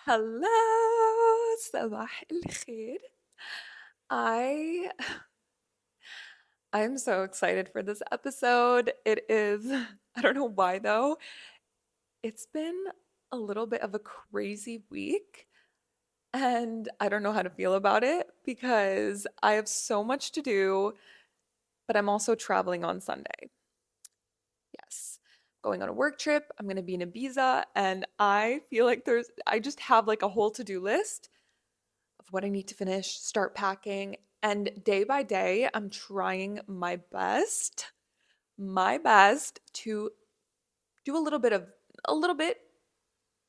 Hello, Sabah El Kheir. I I'm so excited for this episode. It is, I don't know why though. It's been a little bit of a crazy week and I don't know how to feel about it because I have so much to do, but I'm also traveling on Sunday. Yes. Going on a work trip. I'm going to be in Ibiza and I feel like I just have like a whole to-do list of what I need to finish, start packing. And day by day, I'm trying my best to do a little bit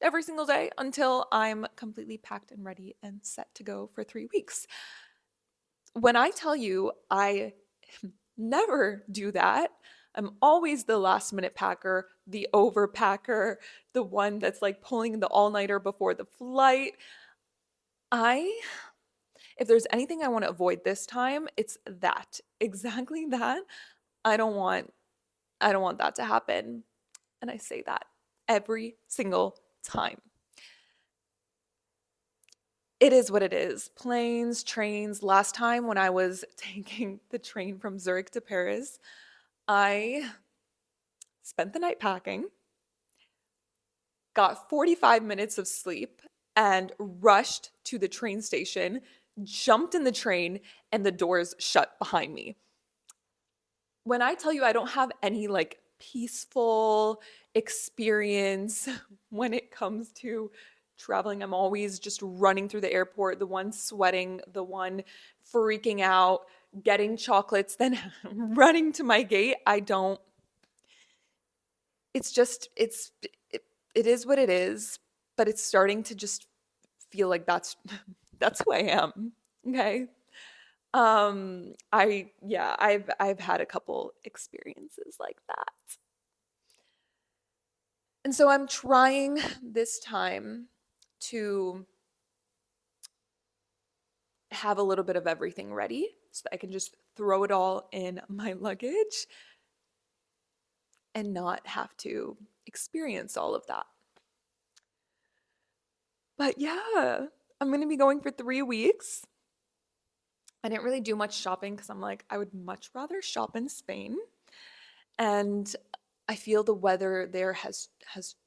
every single day until I'm completely packed and ready and set to go for 3 weeks. When I tell you I never do that, I'm always the last minute packer, the overpacker, the one that's like pulling the all nighter before the flight. I If there's anything I want to avoid this time, it's that. Exactly that. I don't want I don't want that to happen. And I say that every single time. It is what it is. Planes, trains. Last time when I was taking the train from Zurich to Paris, I spent the night packing, got 45 minutes of sleep, and rushed to the train station, jumped in the train, and the doors shut behind me. When I tell you I don't have any like peaceful experience when it comes to traveling, I'm always just running through the airport, the one sweating, the one freaking out, getting chocolates, then running to my gate. I don't, it's just, it is what it is, but it's starting to just feel like that's who I am. Okay. I've had a couple experiences like that. And so I'm trying this time to have a little bit of everything ready so that I can just throw it all in my luggage and not have to experience all of that. But yeah, I'm going to be going for 3 weeks. I didn't really do much shopping because I'm like, I would much rather shop in Spain. And I feel the weather there has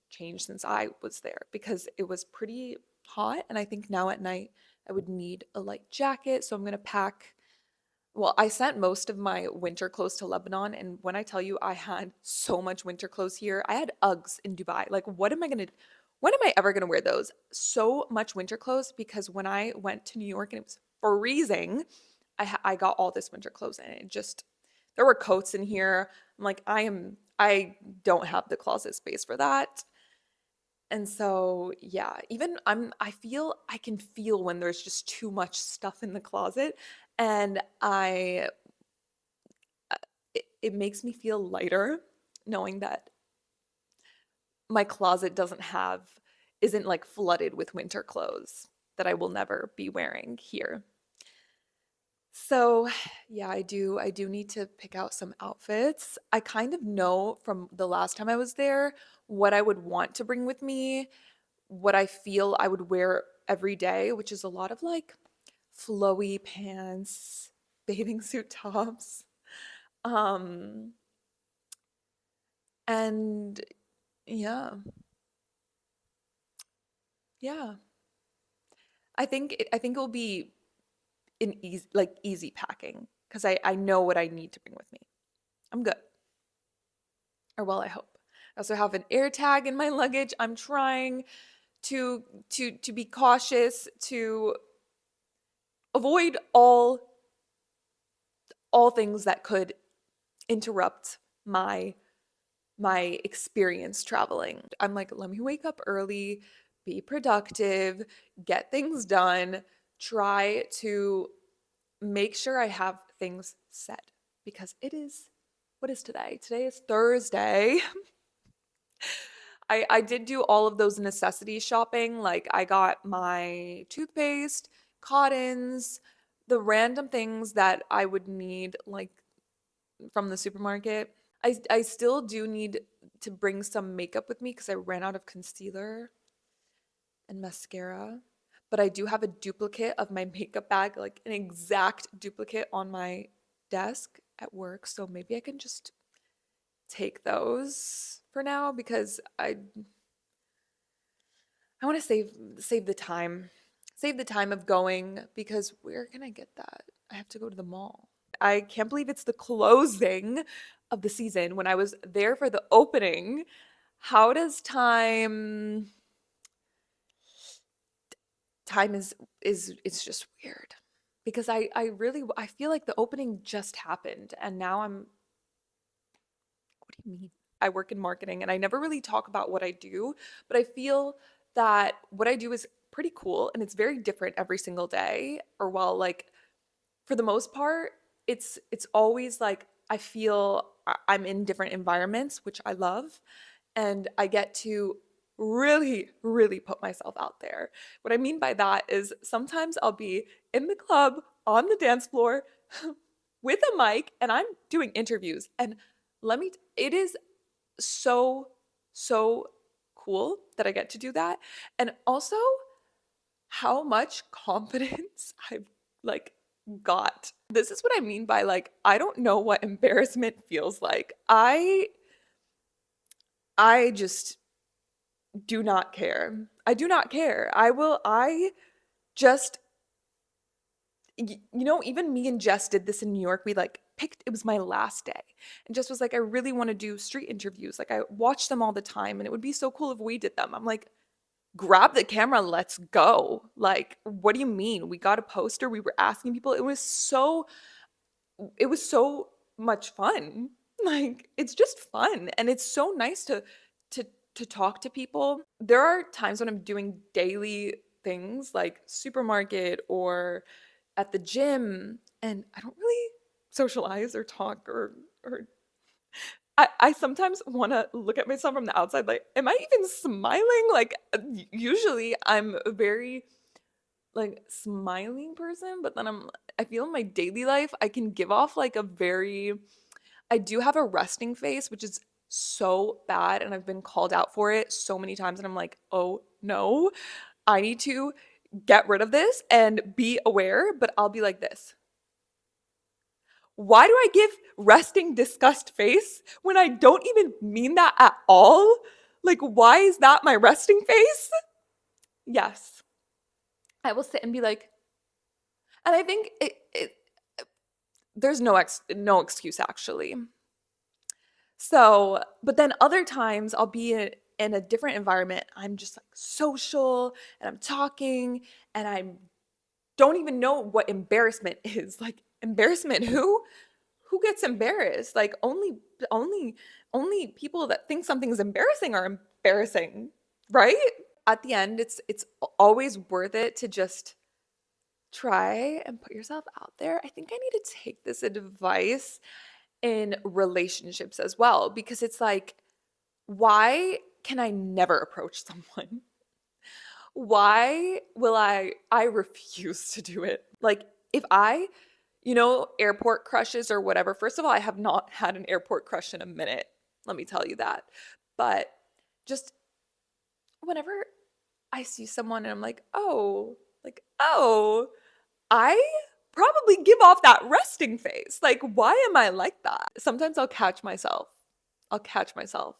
changed since I was there because it was pretty hot and I think now at night I would need a light jacket, so I'm going to pack. Well, I sent most of my winter clothes to Lebanon, and when I tell you I had so much winter clothes here, I had Uggs in Dubai. Like when am I ever going to wear those? So much winter clothes because when I went to New York and it was freezing, I got all this winter clothes and it just there were coats in here. I'm like I don't have the closet space for that. And so, yeah, even I can feel when there's just too much stuff in the closet and it makes me feel lighter knowing that my closet isn't like flooded with winter clothes that I will never be wearing here. So, yeah, I do need to pick out some outfits. I kind of know from the last time I was there what I would want to bring with me, what I feel I would wear every day, which is a lot of like flowy pants, bathing suit tops. Um, and yeah, yeah. I think it will be an easy packing because I know what I need to bring with me. I'm good. Or well, I hope. I also have an air tag in my luggage. I'm trying to be cautious to avoid all things that could interrupt my my experience traveling. I'm like, let me wake up early, be productive, get things done, try to make sure I have things set because it is what is today? Today is Thursday. I did do all of those necessity shopping. Like I got my toothpaste, cottons, the random things that I would need like from the supermarket. I still do need to bring some makeup with me because I ran out of concealer and mascara. But I do have a duplicate of my makeup bag, like an exact duplicate on my desk at work. So maybe I can just take those for now because I want to save the time. Save the time of going because where can I get that? I have to go to the mall. I can't believe it's the closing of the season when I was there for the opening. How does time is it's just weird because I really I feel like the opening just happened and now I'm what do you mean? I work in marketing and I never really talk about what I do, but I feel that what I do is pretty cool and it's very different every single day. Or while like for the most part, it's always like I feel I'm in different environments, which I love, and I get to really, really put myself out there. What I mean by that is sometimes I'll be in the club on the dance floor with a mic and I'm doing interviews. And it is so, so cool that I get to do that. And also how much confidence I've like got. This is what I mean by like, I don't know what embarrassment feels like. I just do not care. I do not care. I just, even me and Jess did this in New York. We like picked, it was my last day. And Jess was like, I really want to do street interviews. Like, I watch them all the time and it would be so cool if we did them. I'm like, grab the camera, let's go. Like, what do you mean? We got a poster, we were asking people. It was so much fun. Like, it's just fun and it's so nice to to talk to people. There are times when I'm doing daily things like supermarket or at the gym and I don't really socialize or talk or I sometimes want to look at myself from the outside like am I even smiling? Like usually I'm a very like smiling person, but then I feel in my daily life I can give off like a very I do have a resting face, which is so bad and I've been called out for it so many times and I'm like, "Oh no, I need to get rid of this and be aware," but I'll be like this. Why do I give resting disgust face when I don't even mean that at all? Like, why is that my resting face? Yes. I will sit and be like, and I think there's no excuse actually. So, but then other times I'll be in a different environment. I'm just like social and I'm talking and I don't even know what embarrassment is. Like embarrassment who gets embarrassed? Like only people that think something's embarrassing are embarrassing, right? At the end it's always worth it to just try and put yourself out there. I think I need to take this advice in relationships as well because it's like why can I never approach someone? Why will I refuse to do it. Like if airport crushes or whatever. First of all, I have not had an airport crush in a minute. Let me tell you that. But just whenever I see someone and I'm like, oh, I probably give off that resting face. Like, why am I like that? Sometimes I'll catch myself. I'll catch myself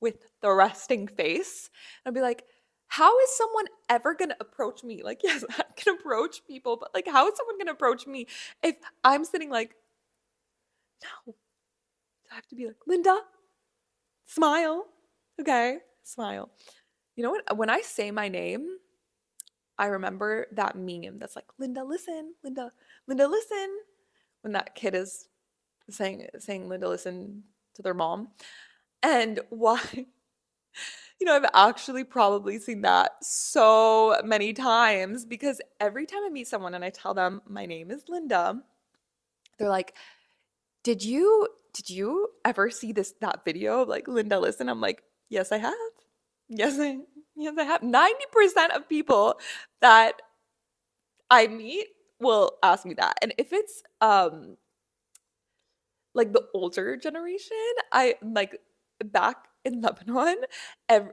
with the resting face. I'll be like, how is someone ever gonna approach me? Like, yes, I can approach people, but like, how is someone gonna approach me if I'm sitting like, no, I have to be like, Linda, smile. Okay, smile. You know what? When I say my name, I remember that meme that's like, Linda, listen, Linda, listen. When that kid is saying Linda, listen to their mom. And why, I've actually probably seen that so many times because every time I meet someone and I tell them my name is Linda, they're like, did you ever see that video of like Linda listen? I'm like, yes, I have. Yes, I have. 90% of people that I meet will ask me that. And if it's like the older generation, I like back in Lebanon,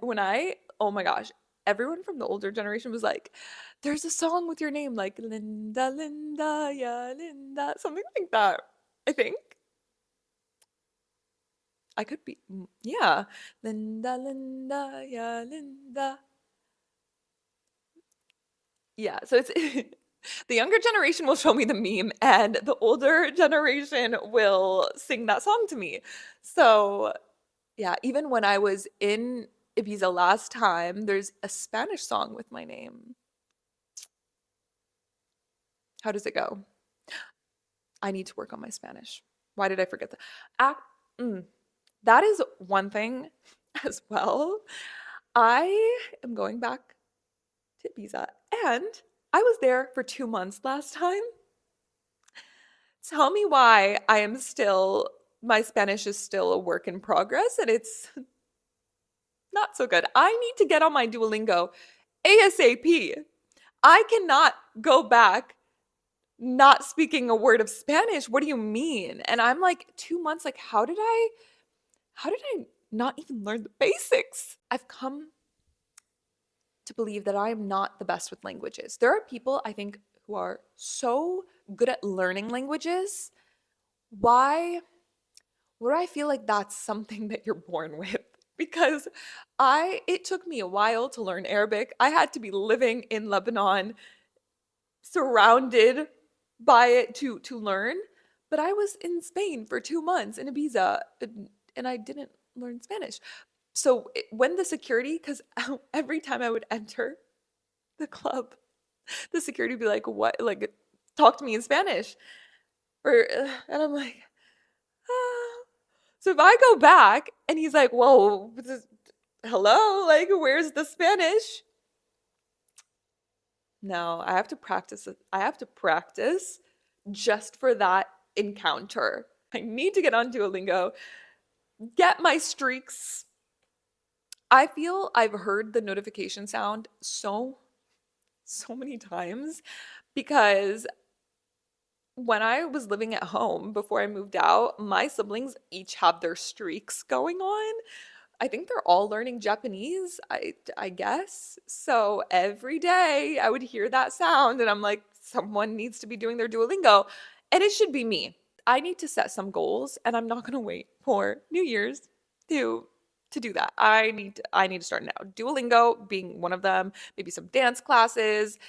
when I oh my gosh, everyone from the older generation was like, there's a song with your name, like Linda, Linda, yeah, Linda, something like that. I think I could be, yeah, Linda, Linda, yeah, Linda. Yeah, so it's the younger generation will show me the meme, and the older generation will sing that song to me. So, yeah, even when I was in Ibiza last time, there's a Spanish song with my name. How does it go? I need to work on my Spanish. Why did I forget that? Ac- mm, that is one thing as well. I am going back to Ibiza, and I was there for 2 months last time. Tell me why I am still, my Spanish is still a work in progress and it's not so good. I need to get on my Duolingo ASAP. I cannot go back not speaking a word of Spanish. What do you mean? And I'm like 2 months, like, how did I not even learn the basics? I've come to believe that I am not the best with languages. There are people I think who are so good at learning languages. Why Where I feel like that's something that you're born with because it took me a while to learn Arabic. I had to be living in Lebanon, surrounded by it to learn. But I was in Spain for 2 months in Ibiza, and I didn't learn Spanish. So when the security, because every time I would enter the club, the security would be like, "What? Like, talk to me in Spanish," or and I'm like, ah. So if I go back and he's like, "Whoa, hello, like, where's the Spanish?" No, I have to practice it. I have to practice just for that encounter. I need to get on Duolingo, get my streaks. I feel I've heard the notification sound so many times because when I was living at home before I moved out, my siblings each have their streaks going on. I think they're all learning Japanese, I guess. So every day I would hear that sound and I'm like, someone needs to be doing their Duolingo. And it should be me. I need to set some goals and I'm not gonna wait for New Year's to to do that. I need to start now. Duolingo being one of them, maybe some dance classes,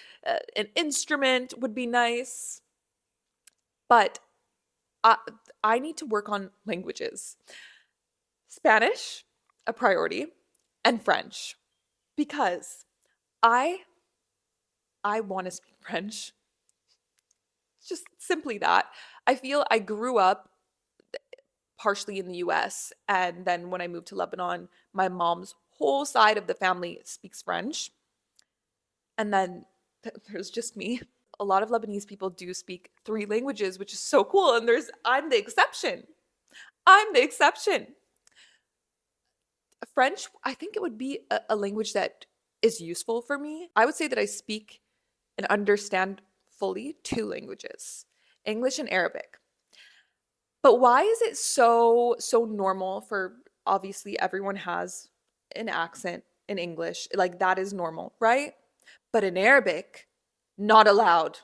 an instrument would be nice. But I, I need to work on languages. Spanish, a priority, and French because I I want to speak French. Just simply that. I feel I grew up partially in the US and then when I moved to Lebanon, my mom's whole side of the family speaks French. And then there's just me. A lot of Lebanese people do speak three languages, which is so cool and there's I'm the exception. I'm the exception. French, I think it would be a language that is useful for me. I would say that I speak and understand fully two languages, English and Arabic. But why is it so normal for obviously everyone has an accent in English, like that is normal, right? But in Arabic, not allowed.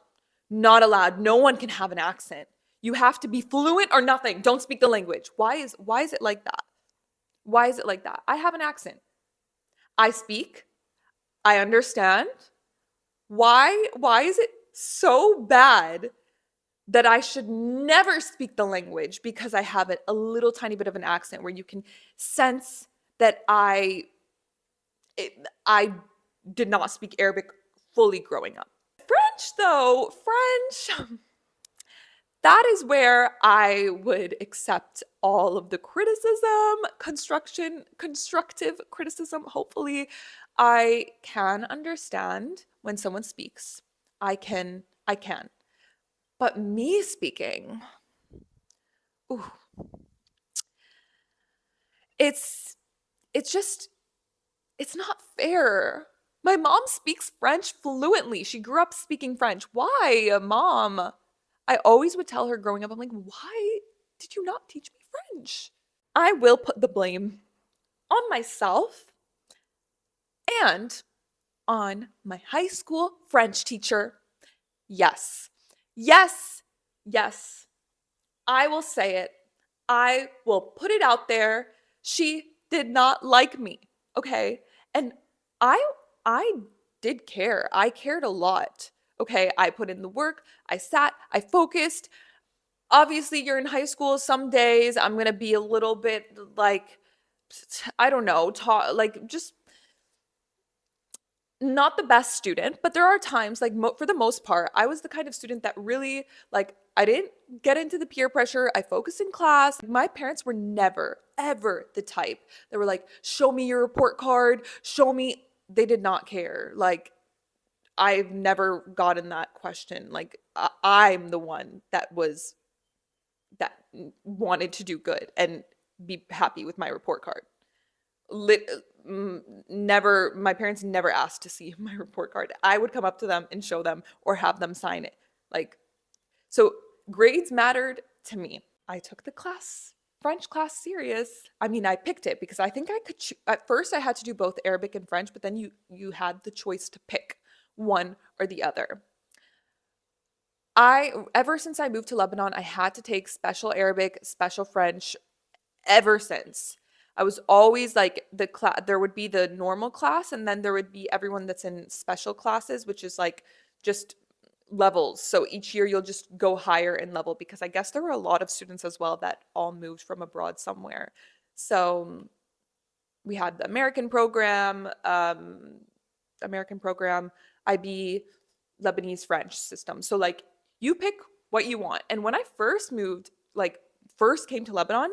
Not allowed. No one can have an accent. You have to be fluent or nothing. Don't speak the language. Why is it like that? Why is it like that? I have an accent. I speak. I understand. Why is it so bad that I should never speak the language because I have a little tiny bit of an accent where you can sense that I did not speak Arabic fully growing up. French though, French, that is where I would accept all of the criticism, constructive criticism. Hopefully, I can understand when someone speaks. I can. But me speaking, ooh, it's it's just it's not fair. My mom speaks French fluently. She grew up speaking French. Why, mom? I always would tell her growing up, I'm like, why did you not teach me French? I will put the blame on myself and on my high school French teacher. Yes. Yes. Yes. I will say it. I will put it out there. She did not like me. Okay? And I I did care. I cared a lot. Okay? I put in the work. I sat, I focused. Obviously, you're in high school. Some days I'm going to be a little bit like I don't know, like just not the best student, but there are times like for the most part, I was the kind of student that really like I didn't get into the peer pressure. I focused in class. My parents were never ever the type that were like, "Show me your report card, show me." They did not care. Like I've never gotten that question. Like I'm the one that wanted to do good and be happy with my report card. Lit, Never, my parents never asked to see my report card. I would come up to them and show them or have them sign it. Like, so grades mattered to me. I took the class, French class serious. I mean, I picked it because I think I could at first I had to do both Arabic and French, but then you had the choice to pick one or the other. I ever since I moved to Lebanon, I had to take special Arabic, special French ever since. I was always like the class, there would be the normal class, and then there would be everyone that's in special classes, which is like just levels. So each year you'll just go higher in level because I guess there were a lot of students as well that all moved from abroad somewhere. So we had the American program, IB, Lebanese French system. So like you pick what you want. And when I first moved, like first came to Lebanon,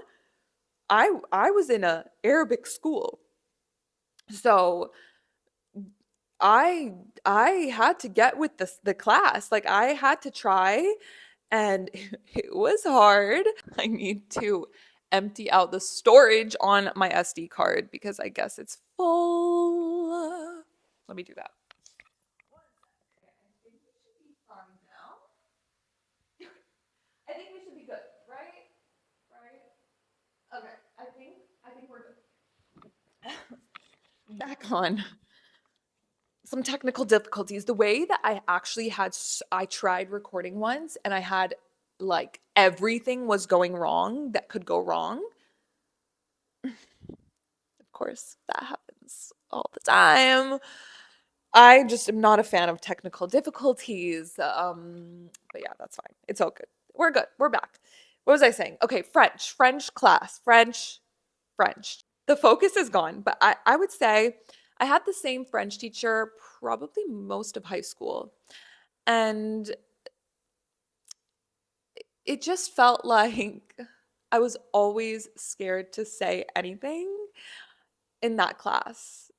I was in a Arabic school. So I I had to get with the class. Like I had to try and it was hard. I need to empty out the storage on my SD card because I guess it's full. Let me do that. I think we should be fine now. I think we should be good, right? Right? Okay. I think we're good. Back on. Some technical difficulties. The way that I actually I tried recording once and I had like everything was going wrong that could go wrong. Of course, that happens all the time. I just am not a fan of technical difficulties. But yeah, that's fine. It's all good. We're good. We're back. What was I saying? Okay, French class, French. The focus is gone, but I would say I had the same French teacher probably most of high school. And it just felt like I was always scared to say anything in that class.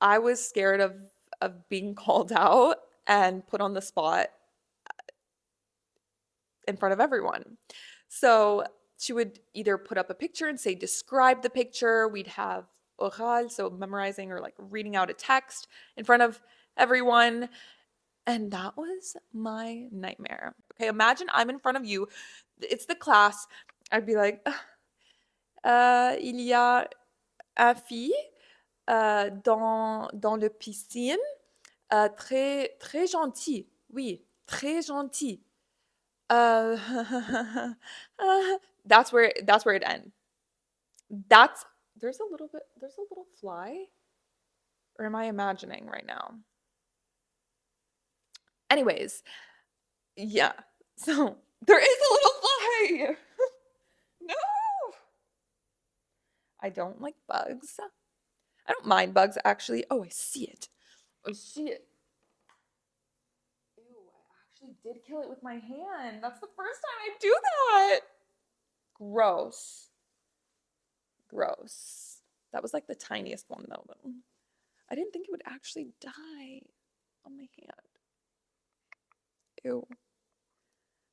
I was scared of being called out and put on the spot in front of everyone. So she would either put up a picture and say, describe the picture. We'd have oral, so memorizing or like reading out a text in front of everyone. And that was my nightmare. Okay, imagine I'm in front of you. It's the class. I'd be like, il y a un fille dans le piscine, très gentil. Oui, très gentil. Uh, that's where it ends. That's there's a little fly, or am I imagining right now? Anyways, yeah. So there is a little fly. No, I don't like bugs. I don't mind bugs actually. Oh, I see it. I see it. Ew, I actually did kill it with my hand. That's the first time I do that. Gross. Gross. That was like the tiniest one though. I didn't think it would actually die on my hand. Ew.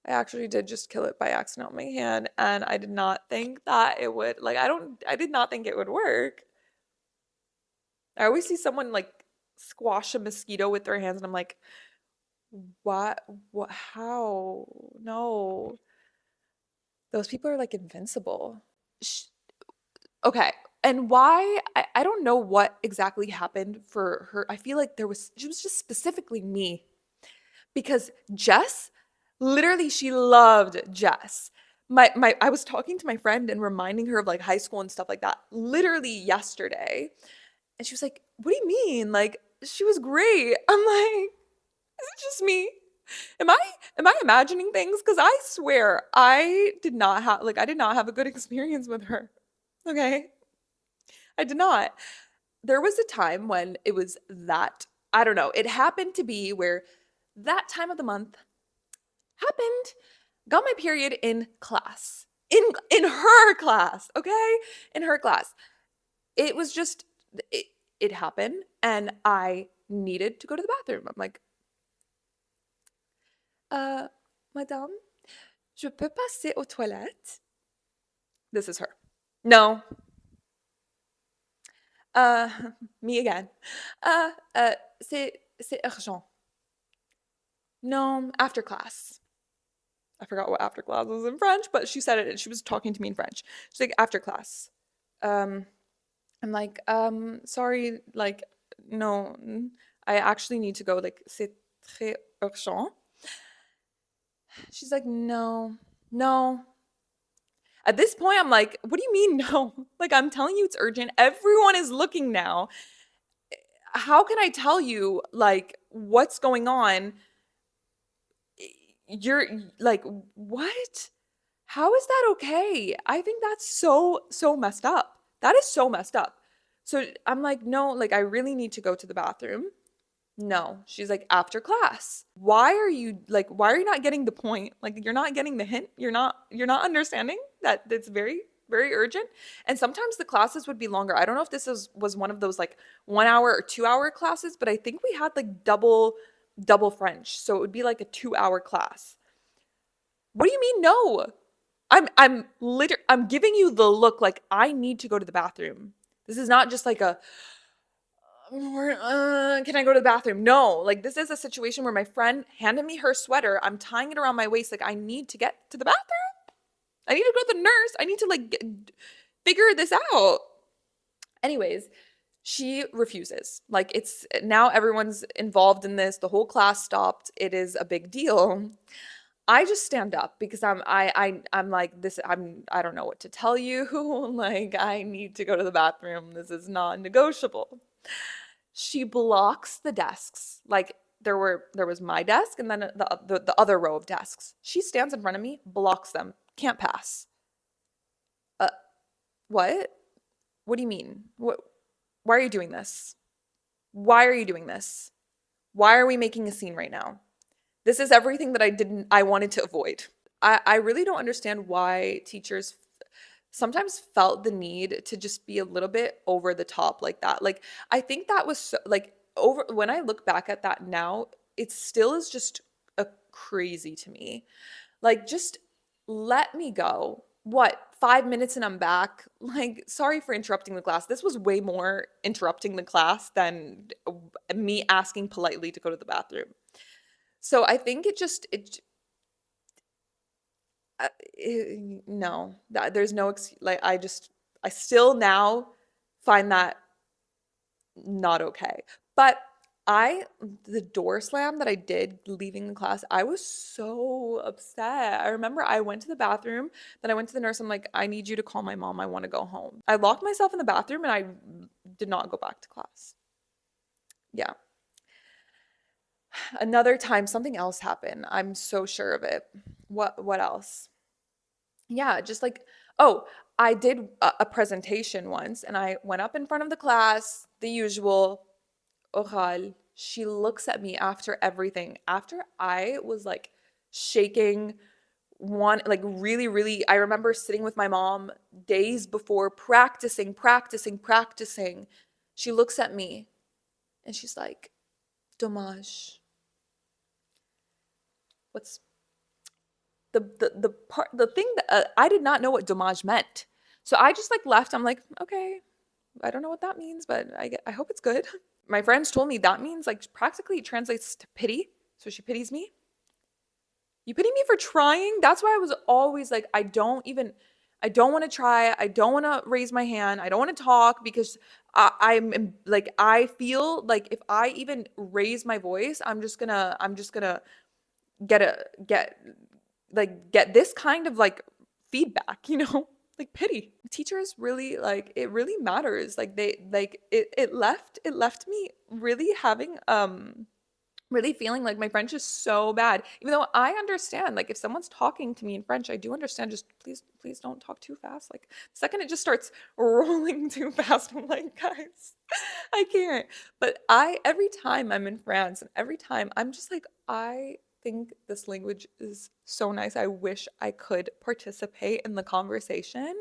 I actually did just kill it by accident on my hand, and I did not think that it would like I did not think it would work. I always see someone like squash a mosquito with their hands and I'm like, what how? No. Those people are like invincible. Sh- okay. And why, I don't know what exactly happened for her. I feel like she was just specifically me because Jess, literally, she loved Jess. I was talking to my friend and reminding her of like high school and stuff like that literally yesterday. And she was like, "What do you mean? Like, she was great." I'm like, "Is it just me? Am I am I imagining things? Because I swear I did not have a good experience with her. Okay. I did not. There was a time when it was that, I don't know, it happened to be where that time of the month happened, got my period in class. In her class, okay? In her class. It was just it, it happened and I needed to go to the bathroom. I'm like, uh, madame, je peux passer aux toilettes? This is her. No. Uh, me again. C'est urgent. No, after class. I forgot what after class was in French, but she said it and she was talking to me in French. She's like, after class. Um, I'm like, sorry, like, no, I actually need to go. Like, c'est très urgent. She's like, no, no. At this point, I'm like, what do you mean no? Like, I'm telling you it's urgent. Everyone is looking now. How can I tell you, like, what's going on? You're like, what? How is that okay? I think that's so messed up. That is so messed up. So I'm like, no, like I really need to go to the bathroom. No. She's like, after class. Why are you not getting the point? Like you're not getting the hint. You're not understanding that it's very urgent. And sometimes the classes would be longer. I don't know if was one of those like 1 hour or 2 hour classes, but I think we had like double French. So it would be like a 2 hour class. What do you mean no? I'm giving you the look like I need to go to the bathroom. This is not just like a can I go to the bathroom? No, like this is a situation where my friend handed me her sweater. I'm tying it around my waist like I need to get to the bathroom. I need to go to the nurse. I need to figure this out. Anyways, she refuses. Like it's now everyone's involved in this. The whole class stopped. It is a big deal. I just stand up because I'm like this I don't know what to tell you. Like I need to go to the bathroom. This is non-negotiable. She blocks the desks. Like there was my desk and then the other row of desks. She stands in front of me, blocks them. Can't pass. Uh what? What do you mean? What why are you doing this? Why are you doing this? Why are we making a scene right now? This is everything that I wanted to avoid. I really don't understand why teachers sometimes felt the need to just be a little bit over the top like that. Like I think that was so, like over when I look back at that now, it still is just a crazy to me. Like just let me go. What? 5 minutes and I'm back. Like, sorry for interrupting the class. This was way more interrupting the class than me asking politely to go to the bathroom. So I think no, that there's no like I still now find that not okay. But the door slam that I did leaving the class, I was so upset. I remember I went to the bathroom, then I went to the nurse. I'm like, I need you to call my mom. I want to go home. I locked myself in the bathroom and I did not go back to class. Yeah. Another time something else happened. I'm so sure of it. What else? Yeah, just like, oh, I did a presentation once and I went up in front of the class, the usual oral. She looks at me after everything. After I was like shaking like really, I remember sitting with my mom days before practicing. She looks at me and she's like, dommage. What's the thing that I did not know what dommage meant. So I just like left. I'm like, okay, I don't know what that means, but I hope it's good. My friends told me that means like practically it translates to pity. So she pities me. You pity me for trying? That's why I was always like, I don't even I don't want to try. I don't want to raise my hand. I don't want to talk because like, I feel like if I even raise my voice, I'm just gonna get a get get this kind of like feedback, you know? Like pity. Teachers really, like, it really matters. Like it left me really having really feeling like my French is so bad. Even though I understand, like, if someone's talking to me in French, I do understand. Just please don't talk too fast. Like, the second it just starts rolling too fast, I'm like, guys, I can't. But every time I'm in France and every time I'm just like, I think this language is so nice. I wish I could participate in the conversation.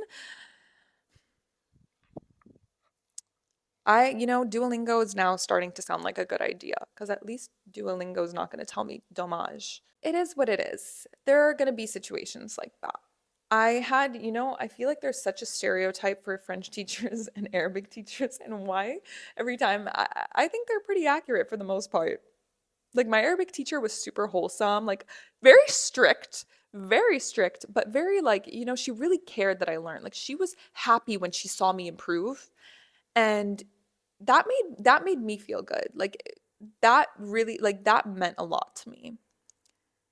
Duolingo is now starting to sound like a good idea because at least Duolingo is not going to tell me dommage. It is what it is. There are going to be situations like that. I feel like there's such a stereotype for French teachers and Arabic teachers, and why every time I think they're pretty accurate for the most part. Like, my Arabic teacher was super wholesome, like very strict, but very, like, she really cared that I learned. Like, she was happy when she saw me improve, and that made me feel good. Like, that really, like, that meant a lot to me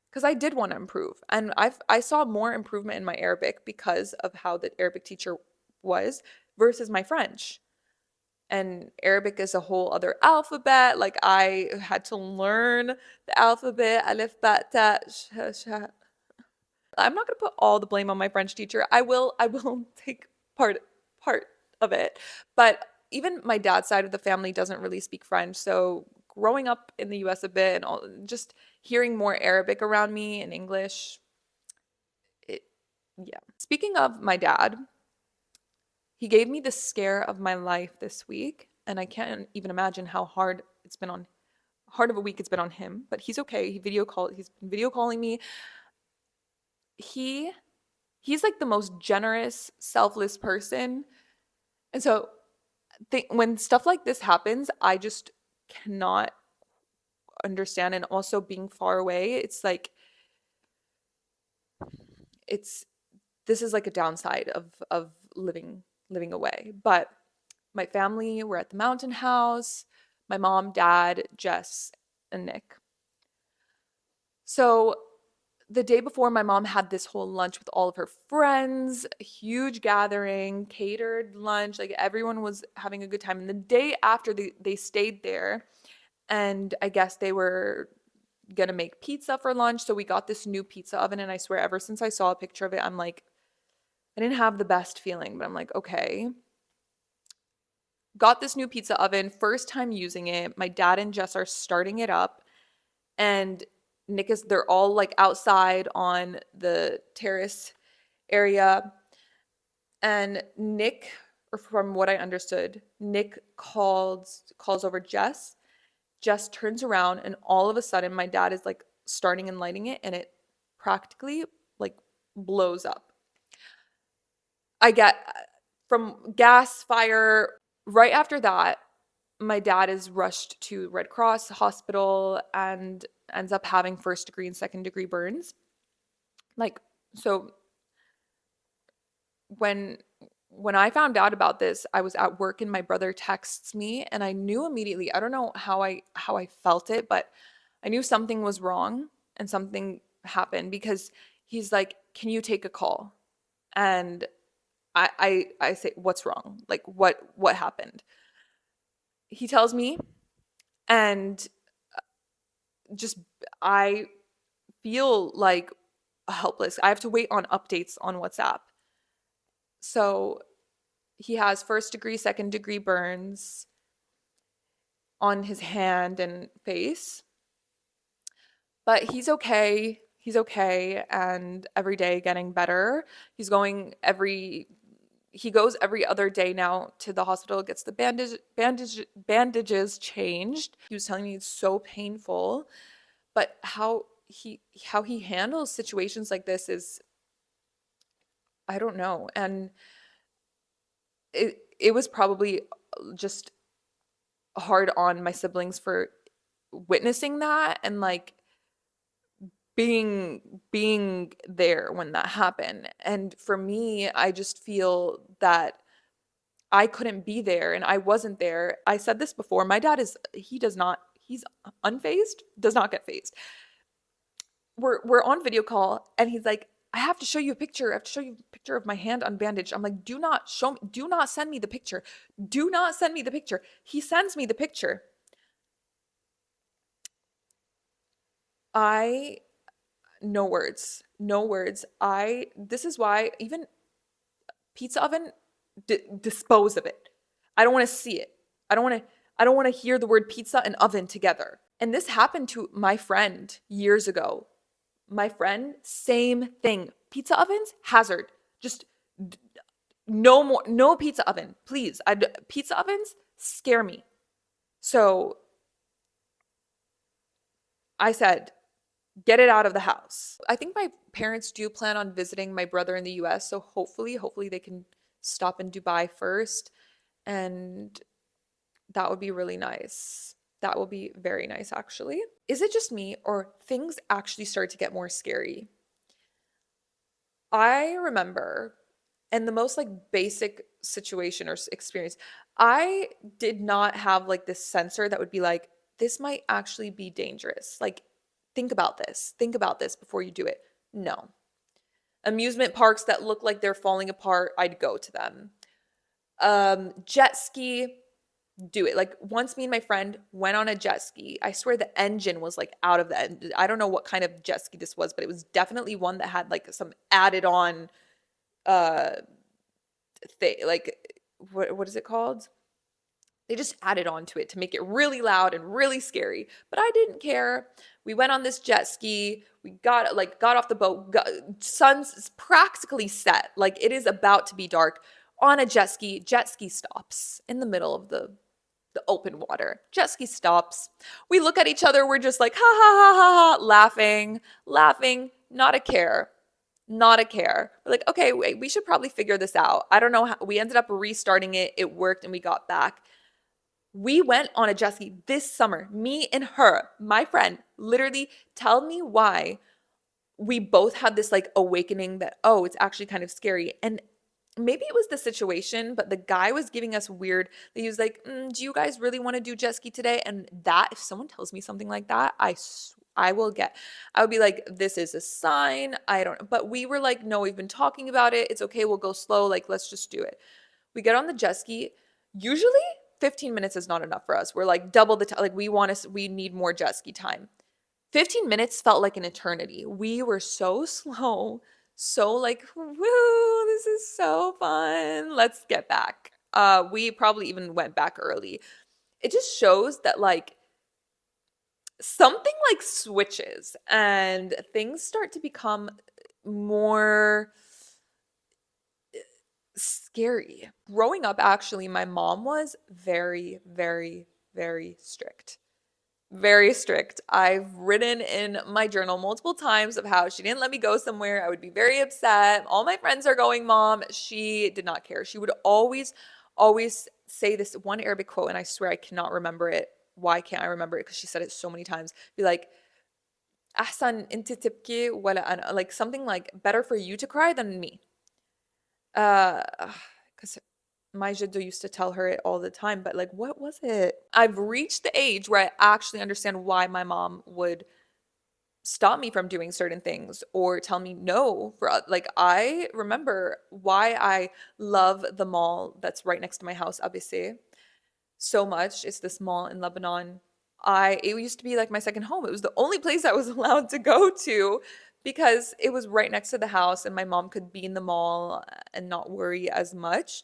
because I did want to improve, and I saw more improvement in my Arabic because of how the Arabic teacher was versus my French. And Arabic is a whole other alphabet. Like, I had to learn the alphabet, alif, ba, ta, I'm not gonna put all the blame on my French teacher. I will take part of it. But even my dad's side of the family doesn't really speak French. So growing up in the US a bit and just hearing more Arabic around me and English, it yeah. Speaking of my dad, he gave me the scare of my life this week, and I can't even imagine how hard of a week it's been on him, but he's okay. He's been video calling me. He he's like the most generous, selfless person. And so when stuff like this happens, I just cannot understand. And also being far away, it's like it's this is like a downside of living away. But my family were at the mountain house, my mom, dad, Jess, and Nick. So the day before, my mom had this whole lunch with all of her friends, a huge gathering, catered lunch, like everyone was having a good time. And the day after, they stayed there, and I guess they were gonna make pizza for lunch. So we got this new pizza oven, and I swear, ever since I saw a picture of it, I'm like, I didn't have the best feeling, but I'm like, okay. Got this new pizza oven, first time using it. My dad and Jess are starting it up, and they're all like outside on the terrace area. And Nick, or from what I understood, Nick calls over Jess. Jess turns around, and all of a sudden my dad is like starting and lighting it, and it practically like blows up. I get from gas, fire. Right after that, my dad is rushed to Red Cross hospital and ends up having first degree and second degree burns. Like, so when when I found out about this, I was at work and my brother texts me, and I knew immediately. I don't know how I felt it, but I knew something was wrong and something happened because he's like, "Can you take a call?" And I say, "What's wrong? Like, what happened?" He tells me, and just I feel like helpless. I have to wait on updates on WhatsApp. So he has first degree, second degree burns on his hand and face, but he's okay. He's okay, and every day getting better. He goes every other day now to the hospital, gets the bandages changed. He was telling me it's so painful, but how he handles situations like this is, I don't know. And it was probably just hard on my siblings for witnessing that and like being there when that happened. And for me, I just feel that I couldn't be there and I wasn't there. I said this before. My dad is he does not he's unfazed, does not get phased. We're on video call and he's like, I have to show you a picture. I have to show you a picture of my hand unbandaged. I'm like, do not send me the picture. Do not send me the picture. He sends me the picture. I no words. No words. I this is why even pizza oven, dispose of it. I don't want to see it. I don't want to hear the word pizza and oven together. And this happened to my friend years ago. My friend, same thing. Pizza ovens, hazard. Just no more, no pizza oven, please. Pizza ovens scare me. So I said, get it out of the house. I think my parents do plan on visiting my brother in the US, so hopefully they can stop in Dubai first, and that would be really nice. That will be very nice actually. Is it just me or things actually start to get more scary? I remember in the most like basic situation or experience, I did not have like this sensor that would be like, this might actually be dangerous. Like, think about this. Think about this before you do it. No. Amusement parks that look like they're falling apart, I'd go to them. Jet ski, do it. Like once me and my friend went on a jet ski, I swear the engine was like out of the end. I don't know what kind of jet ski this was, but it was definitely one that had like some added on uh thing, like what is it called? They just added on to it to make it really loud and really scary. But I didn't care. We went on this jet ski. We got off the boat. Sun's practically set. Like it is about to be dark on a jet ski. Jet ski stops in the middle of the open water. Jet ski stops. We look at each other. We're just like ha ha ha ha ha, laughing, not a care. Not a care. We're like, okay, wait, we should probably figure this out. I don't know how we ended up restarting it. It worked and we got back. We went on a jet ski this summer, me and her, my friend, literally tell me why we both had this like awakening that, oh, it's actually kind of scary. And maybe it was the situation, but the guy was giving us weird. He was like, do you guys really want to do jet ski today? And that, if someone tells me something like that, I would be like, this is a sign. I don't, but we were like, no, we've been talking about it. It's okay. We'll go slow. Like, let's just do it. We get on the jet ski. Usually 15 minutes is not enough for us. We're like double the time. Like we need more jet ski time. 15 minutes felt like an eternity. We were so slow, so like, woo, this is so fun. Let's get back. We probably even went back early. It just shows that like something like switches and things start to become more scary. Growing up, actually, my mom was very, very, very strict. Very strict. I've written in my journal multiple times of how she didn't let me go somewhere. I would be very upset. All my friends are going, mom. She did not care. She would always say this one Arabic quote, and I swear I cannot remember it. Why can't I remember it? Because she said it so many times. Be like, "Ahsan inti tibki wala ana," like something like better for you to cry than me. Uh, because my jaddo used to tell her it all the time, but like, what was it? I've reached the age where I actually understand why my mom would stop me from doing certain things or tell me no for like I remember why I love the mall that's right next to my house, Abisse, so much. It's this mall in Lebanon. It used to be like my second home. It was the only place I was allowed to go to because it was right next to the house and my mom could be in the mall and not worry as much.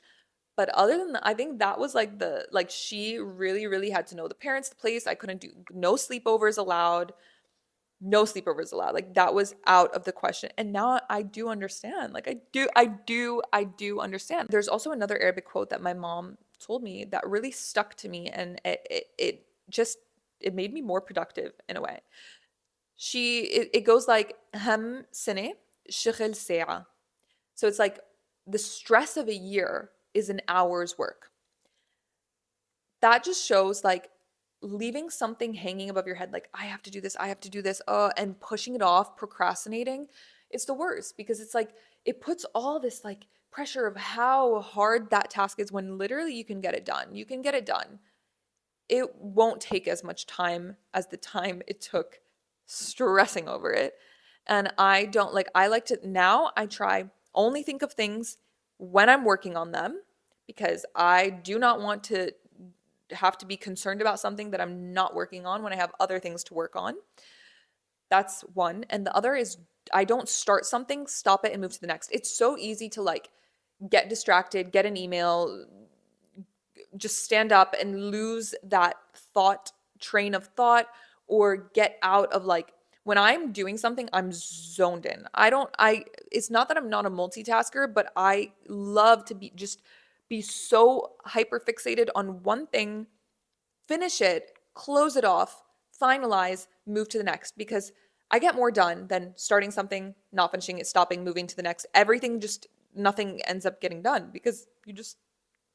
But other than that, I think that was like she really, really had to know the parents, the place. I couldn't do no sleepovers allowed. No sleepovers allowed. Like that was out of the question. And now I do understand. Like I do understand. There's also another Arabic quote that my mom told me that really stuck to me and it just it made me more productive in a way. It goes like ham sene shghal sa'a. So it's like the stress of a year is an hour's work. That just shows like leaving something hanging above your head, like, I have to do this, I have to do this, and pushing it off, procrastinating, it's the worst because it's like it puts all this like pressure of how hard that task is when literally you can get it done. You can get it done. It won't take as much time as the time it took stressing over it. And I like to now I try only think of things when I'm working on them because I do not want to have to be concerned about something that I'm not working on when I have other things to work on. That's one. And the other is I don't start something, stop it, and move to the next. It's so easy to like get distracted, get an email, just stand up and lose that train of thought, or get out of like when I'm doing something, I'm zoned in. It's not that I'm not a multitasker, but I love to be so hyper fixated on one thing, finish it, close it off, finalize, move to the next because I get more done than starting something, not finishing it, stopping, moving to the next. Everything just nothing ends up getting done because you just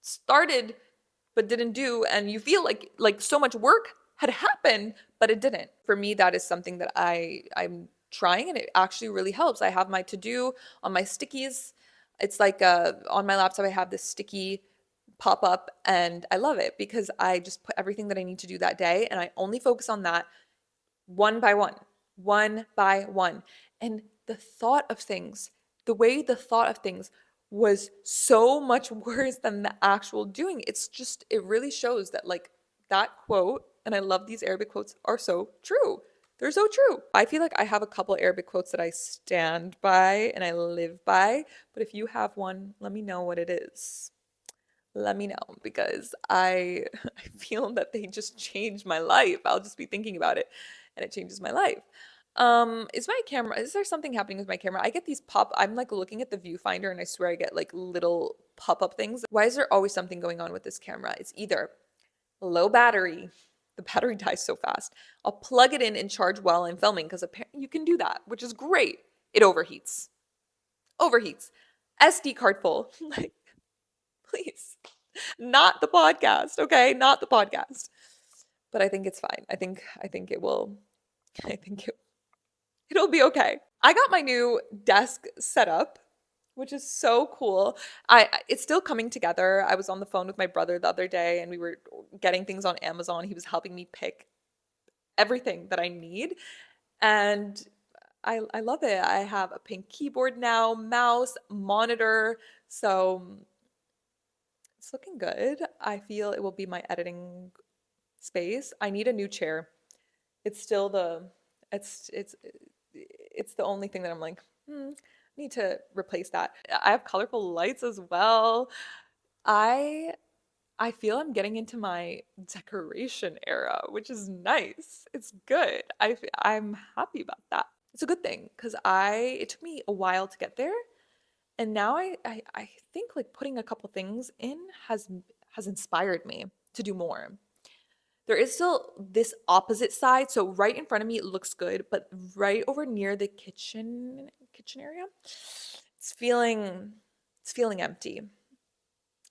started but didn't do and you feel like so much work had happened but it didn't. For me that is something that I'm trying and it actually really helps. I have my to do on my stickies. It's like on my laptop I have this sticky pop up and I love it because I just put everything that I need to do that day and I only focus on that one by one, one by one. And the way the thought of things was so much worse than the actual doing. It really shows that, like, that quote, and I love these Arabic quotes, are so true. They're so true. I feel like I have a couple Arabic quotes that I stand by and I live by, but if you have one, let me know what it is. Let me know because I feel that they just changed my life. I'll just be thinking about it and it changes my life. Is there something happening with my camera? I get I'm like looking at the viewfinder and I swear I get like little pop-up things. Why is there always something going on with this camera? It's either low battery, the battery dies so fast. I'll plug it in and charge while I'm filming because apparently you can do that, which is great. It overheats. Overheats. SD card full. Like, please. Not the podcast, okay? Not the podcast. But I think it's fine. I think it will I think it'll be okay. I got my new desk set up, which is so cool. It's still coming together. I was on the phone with my brother the other day and we were getting things on Amazon. He was helping me pick everything that I need and I love it. I have a pink keyboard now, mouse, monitor. So it's looking good. I feel it will be my editing space. I need a new chair. It's still the it's the only thing that I'm like, need to replace that. I have colorful lights as well. I I feel I'm getting into my decoration era, which is nice. It's good. I'm happy about that. It's a good thing because it took me a while to get there. And now I think like putting a couple things in has inspired me to do more. There is still this opposite side, so right in front of me it looks good, but right over near the kitchen area, it's feeling it's feeling empty.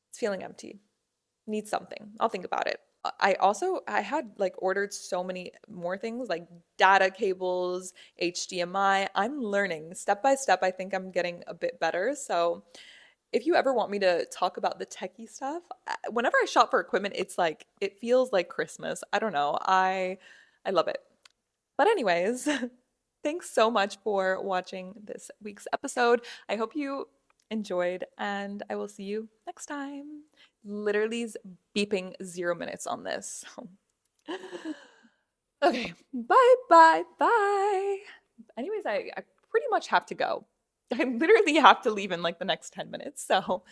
It's feeling empty. Needs something. I'll think about it. I had like ordered so many more things like data cables, HDMI. I'm learning step by step. I think I'm getting a bit better. So if you ever want me to talk about the techie stuff, whenever I shop for equipment, it's like it feels like Christmas. I don't know. I love it. But anyways, thanks so much for watching this week's episode. I hope you enjoyed and I will see you next time. Literally beeping 0 minutes on this. Okay, bye, bye, bye. Anyways, I pretty much have to go. I literally have to leave in like the next 10 minutes. So,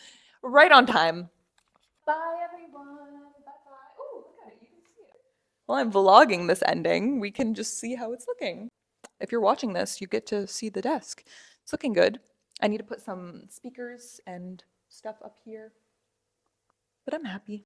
right on time. Bye, everyone. Bye bye. Oh, look at it. You can see it. Well, I'm vlogging this ending. We can just see how it's looking. If you're watching this, you get to see the desk. It's looking good. I need to put some speakers and stuff up here, but I'm happy.